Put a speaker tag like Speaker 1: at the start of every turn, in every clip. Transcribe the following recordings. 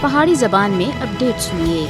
Speaker 1: پہاڑی زبان میں اپڈیٹ سنیے۔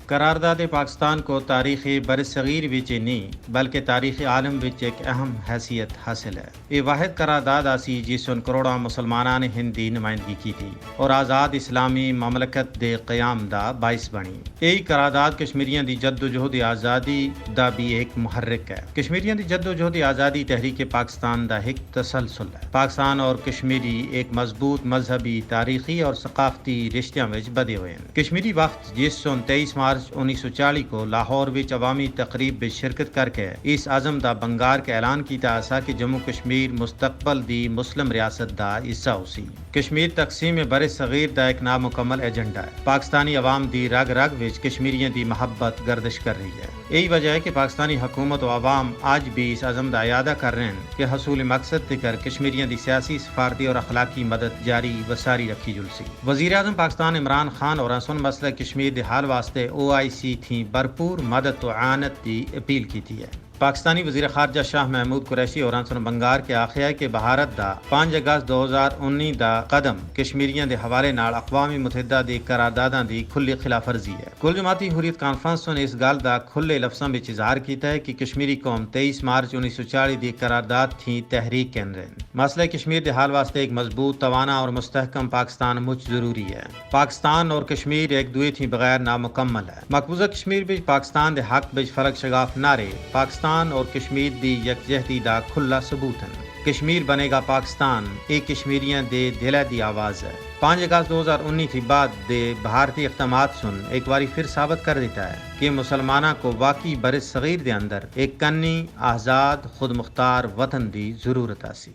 Speaker 2: قرارداد پاکستان کو تاریخی برصغیر وچ نہیں بلکہ تاریخی عالم وچ ایک اہم حیثیت حاصل ہے۔ یہ واحد قرارداد آسی جس ان کروڑا مسلمانان ہند دی نمائندگی کی تھی اور آزاد اسلامی مملکت دے قیام دا باعث بنی۔ یہی قرارداد کشمیریاں دی جد و جہد آزادی دا بھی ایک محرک ہے۔ کشمیریاں دی جد و جہد آزادی تحریک پاکستان دا ایک تسلسل ہے۔ پاکستان اور کشمیری ایک مضبوط مذہبی، تاریخی اور ثقافتی رشتیاں وچ بدے ہوئے ہیں۔ کشمیری وقت جس 23 مارچ 1940 کو لاہور وچ عوامی تقریب میں شرکت کر کے اس عزم دا بنگار کا اعلان کیتا اسا کہ جموں کشمیر مستقبل دی مسلم ریاست دا حصہ ہوسی۔ کشمیر تقسیم بر صغیر دا ایک نامکمل ایجنڈا ہے۔ پاکستانی عوام دی رگ رگ وچ کشمیریاں دی محبت گردش کر رہی ہے۔ یہی وجہ ہے کہ پاکستانی حکومت و عوام آج بھی اس عزم دا اعادہ کر رہے ہیں کہ حصول مقصد تکر کشمیریاں دی سیاسی، سفارتی اور اخلاقی مدد جاری و ساری رکھی جلسی۔ وزیر اعظم پاکستان عمران خان اور اسن مسئلہ کشمیر دے حل واسطے OIC تھی بھرپور مدد و اعانت دی اپیل کی تھی ہے۔ پاکستانی وزیر خارجہ شاہ محمود قریشی اور انسن بنگار کے آخیا کہ بھارت دا 5 اگست 2019 دا قدم کشمیریاں دے حوالے نال اقوام متحدہ دی قرارداداں دی کھلی خلاف ورزی ہے۔ کل جماعتی حریت کانفرنس نے اس گل دا کھلے لفظاں وچ اظہار کیتا ہے کہ کشمیری قوم 23 مارچ 1940 دی قرارداد تھی تحریک کیندرن۔ مسئلہ کشمیر دے حل واسطے ایک مضبوط، توانا اور مستحکم پاکستان مچ ضروری ہے۔ پاکستان اور کشمیر ایک دوئے تھی بغیر نامکمل ہے۔ مقبوضہ کشمیر وچ پاکستان دے حق وچ فرق شگاف نعرے پاکستان اور کشمیر دی یکجہتی دا کھلا ثبوت ہے۔ کشمیر بنے گا پاکستان، یہ کشمیریاں دے دل دی آواز ہے۔ 5 اگست 2019 تھی بعد دے بھارتی اقدامات سن ایک باری پھر ثابت کر دیتا ہے کہ مسلمانہ کو واقعی بر صغیر دے اندر ایک کنی، آزاد، خود مختار وطن دی ضرورت آسی۔